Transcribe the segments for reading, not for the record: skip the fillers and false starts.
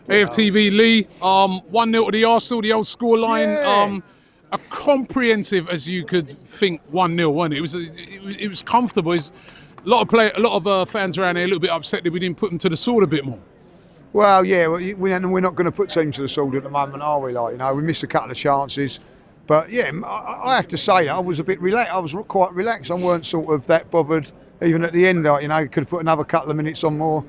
AFTV Lee, 1-0 to the Arsenal, the old scoreline. Yeah. A comprehensive as you could think 1-0, wasn't it? It was comfortable. A lot of fans around here a little bit upset that we didn't put them to the sword a bit more. Well, yeah, we're not going to put teams to the sword at the moment, are we? We missed a couple of chances. But yeah, I have to say that I was a bit relaxed. I was quite relaxed. I weren't sort of that bothered. Even at the end, could have put another couple of minutes on more.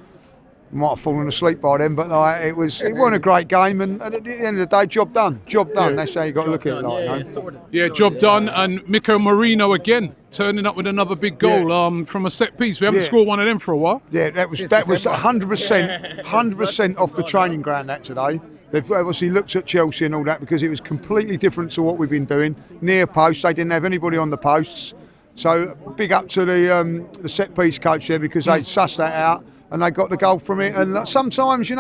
Might have fallen asleep by then, but it wasn't a great game. And at the end of the day, job done. Job done. Yeah. That's how you got to look at it. Yeah, job done. And Miko Marino again turning up with another big goal from a set piece. We haven't scored one of them for a while. Yeah, that was 100% off the training ground that today. They've obviously looked at Chelsea and all that because it was completely different to what we've been doing. Near posts, they didn't have anybody on the posts. So big up to the set piece coach there because they sussed that out and they got the goal from it. And sometimes,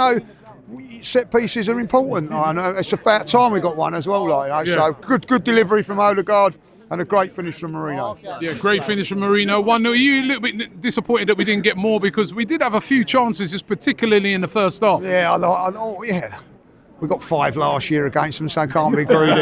set pieces are important. I know it's about time we got one as well. So good delivery from Odegaard and a great finish from Marino. Yeah, great finish from Marino. 1-0. Are you a little bit disappointed that we didn't get more because we did have a few chances, just particularly in the first half? Yeah, yeah. We got 5 last year against them, so can't be greedy.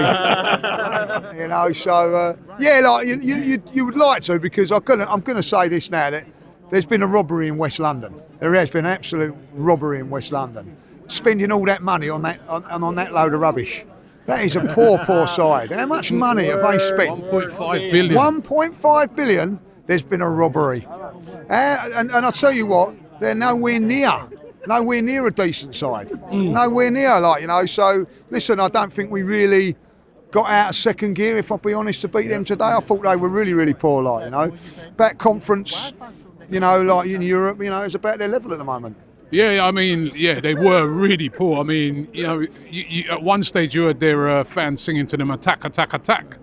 You would like to because I'm going to say this now that there's been a robbery in West London. There has been an absolute robbery in West London. Spending all that money on that load of rubbish. That is a poor side. How much money have they spent? 1.5 billion. 1.5 billion. There's been a robbery, and I'll tell you what, they're nowhere near a decent side. Nowhere near, So listen, I don't think we really got out of second gear, if I'll be honest, to beat them today. I thought they were really, really poor, Back conference, in Europe, it's about their level at the moment. Yeah, they were really poor. You at one stage you heard their fans singing to them, attack, attack, attack.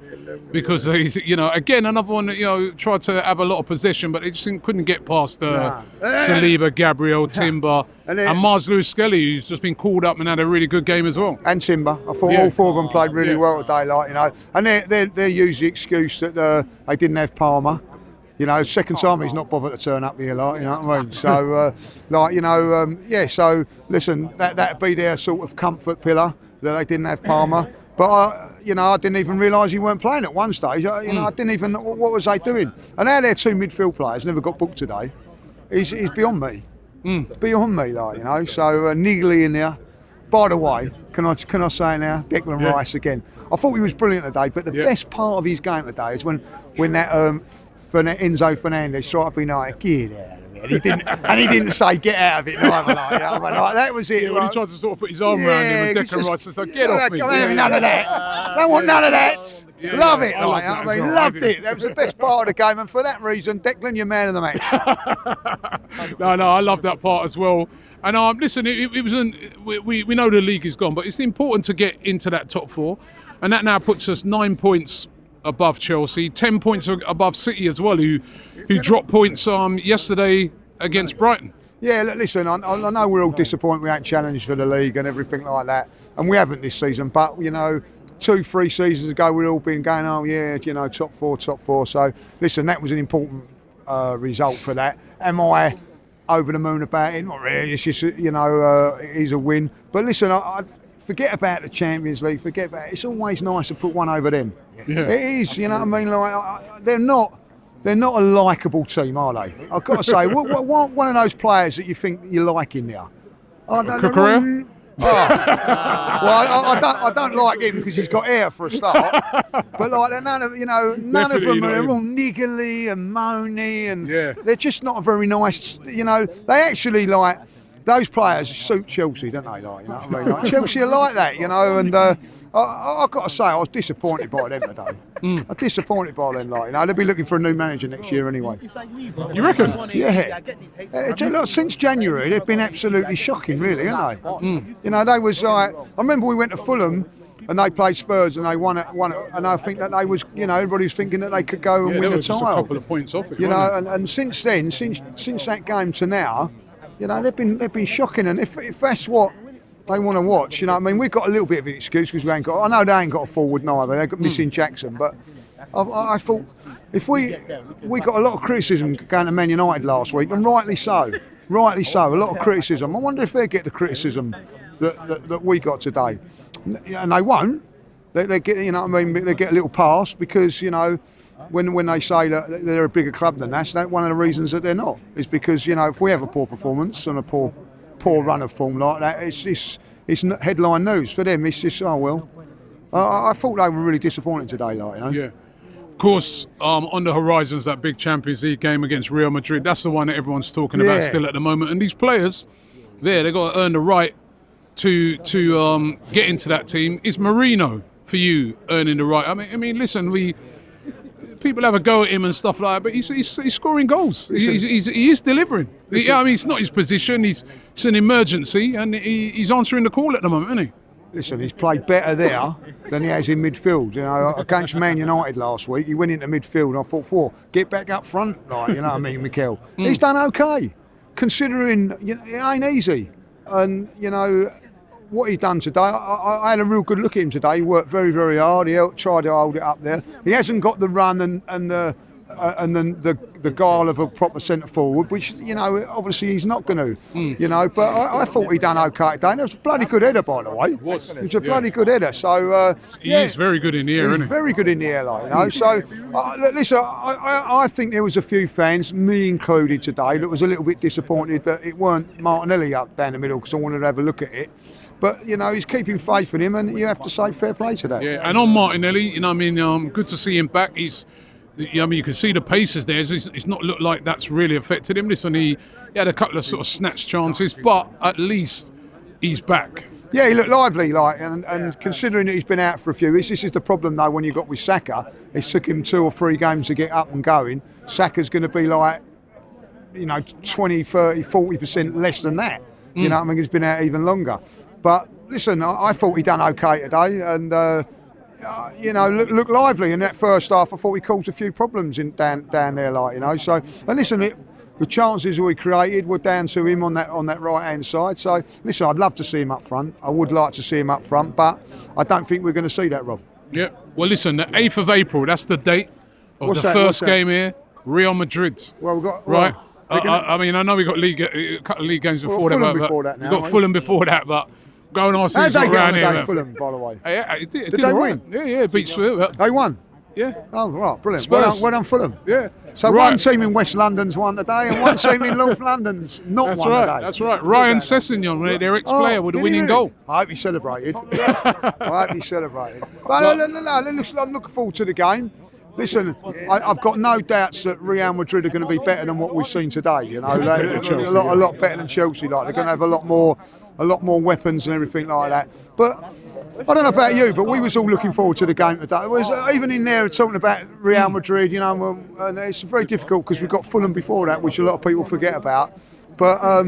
Because they, again, another one, tried to have a lot of possession, but they just couldn't get past Saliba, Gabriel, Timber, and Mars Skelly, who's just been called up and had a really good game as well. And Timber. I thought all 4 of them played really well today, And they use the excuse that they didn't have Palmer. Second time he's not bothered to turn up here, you know what I mean? So, so listen, that'd be their sort of comfort pillar that they didn't have Palmer. But I didn't even realise he weren't playing at one stage. I didn't even know what was they doing. And how their 2 midfield players never got booked today is beyond me. Beyond me, So Niggly in there. By the way, can I say now, Declan Rice again. I thought he was brilliant today, but the best part of his game today is when that Enzo Fernandez tried to be like, get out of it. And he didn't say get out of it neither. That was it. Yeah, when he tried to sort of put his arm around him and Declan Rice was like, get off me. None of that. Don't want none of that. Love it. Loved it. That was the best part of the game, and for that reason, Declan, you're man of the match. No, I love that part as well. And listen, it wasn't. We know the league is gone, but it's important to get into that top 4, and that now puts us 9 points above Chelsea, 10 points above City as well, who dropped points yesterday against Brighton. Yeah, listen, I know we're all disappointed we ain't challenged for the league and everything like that, and we haven't this season, but 2-3 seasons ago we'd all been going, top four. So listen, that was an important result for that. Am I over the moon about it? Not really. It's just it is a win. But listen, I forget about the Champions League. Forget about it. It's always nice to put one over them. Yeah. It is. You know what I mean? Like they're not a likeable team, are they? I've got to say, what one of those players that you think you like in there? Cucurella? Well, I don't like him because he's got hair for a start. But none of them are all niggly and moany, and they're just not very nice. They actually those players suit Chelsea, don't they? Chelsea are like that, and I've got to say I was disappointed by them today. I'm disappointed by them, they'll be looking for a new manager next year anyway. You reckon? Yeah. Since January, they've been absolutely shocking, really, haven't they? They was I remember we went to Fulham and they played Spurs and they won it, and I think that they was, everybody was thinking that they could go and win the title. Just a couple of points off it, and since then, since that game to now, they've been shocking, and if that's what they want to watch, we've got a little bit of an excuse because we ain't got. I know they ain't got a forward neither. They've got missing Jackson, but I thought if we got a lot of criticism going to Man United last week, and rightly so, a lot of criticism. I wonder if they get the criticism that we got today, and they won't. They get, you know what I mean. They get a little pass because, you know, when they say that they're a bigger club than that's one of the reasons that they're not. Is because, you know, if we have a poor performance and a poor run of form like that, it's not headline news for them. It's just, oh well. I thought they were really disappointed today, like, you know. Yeah. Of course, on the horizon's that big Champions League game against Real Madrid. That's the one that everyone's talking about still at the moment. And these players, they've got to earn the right to get into that team. Is Marino for you earning the right? I mean, listen, people have a go at him and stuff like that, but he's scoring goals. He is delivering. I mean, it's not his position. It's an emergency, and he's answering the call at the moment, isn't he? Listen, he's played better there than he has in midfield. You know, against Man United last week, he went into midfield and I thought, whoa, get back up front, like, you know what I mean, Mikel. He's done okay, considering, you know, it ain't easy. And, you know, what he's done today, I had a real good look at him today. He worked very, very hard. He tried to hold it up there. He hasn't got the run and the guile of a proper centre forward, which, you know, obviously he's not going to, you know. But I thought he done okay today. And it was a bloody good header, by the way. It was a bloody good header. So he is very good in the air, isn't he? Very good in the air, like, you know. So listen, I think there was a few fans, me included today, that was a little bit disappointed that it weren't Martinelli up down the middle, because I wanted to have a look at it. But, you know, he's keeping faith in him, and you have to say fair play to that. Yeah, and on Martinelli, you know, I mean, good to see him back. I mean, you can see the paces there. It's not looked like that's really affected him. Listen, he had a couple of sort of snatch chances, but at least he's back. Yeah, he looked lively, like, and considering that he's been out for a few weeks, this is the problem though when you got with Saka. It took him 2 or 3 games to get up and going. Saka's going to be like, you know, 20, 30, 40% less than that. You know what I mean? He's been out even longer. But listen, I thought he done okay today, and you know, looked lively in that first half. I thought he caused a few problems down there, like, you know. So, and listen, the chances we created were down to him on that right hand side. So, listen, I'd love to see him up front. I would like to see him up front, but I don't think we're going to see that, Rob. Yeah. Well, listen, the 8th of April. That's the date of the first game here, Real Madrid. Well, we've got right. I mean, I know we got a couple of league games before that. We've got Fulham before that, but. Going on How'd they get on the day, Fulham, by the way? Yeah, it did they right. win? Yeah, beat Spurs. They won? Yeah. Oh, right, brilliant. Spurs. Well done, Fulham. Yeah. So one team in West London's won today and one team in North London's not won today. That's right. Ryan Sessegnon, their ex-player, with a winning goal. I hope he celebrated. I hope he celebrated. But I'm looking forward to the game. Listen, I've got no doubts that Real Madrid are going to be better than what we've seen today. You know, a lot better than Chelsea. Like, they're going to have a lot more weapons and everything like that. But I don't know about you, but we was all looking forward to the game today. It was even in there talking about Real Madrid. You know, and it's very difficult because we've got Fulham before that, which a lot of people forget about. But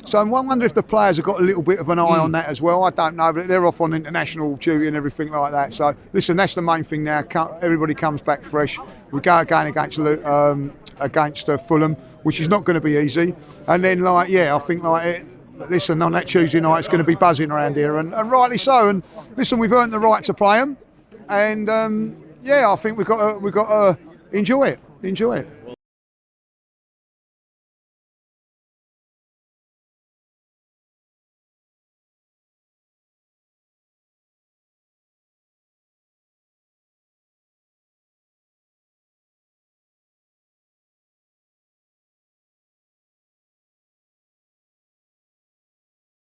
so I wonder if the players have got a little bit of an eye on that as well. I don't know, but they're off on international duty and everything like that. So listen, that's the main thing now. Everybody comes back fresh. We go again against Fulham, which is not going to be easy. And then, like, yeah, I think listen, on that Tuesday night, it's going to be buzzing around here, and rightly so. And listen, we've earned the right to play them, and yeah, I think we've got to enjoy it.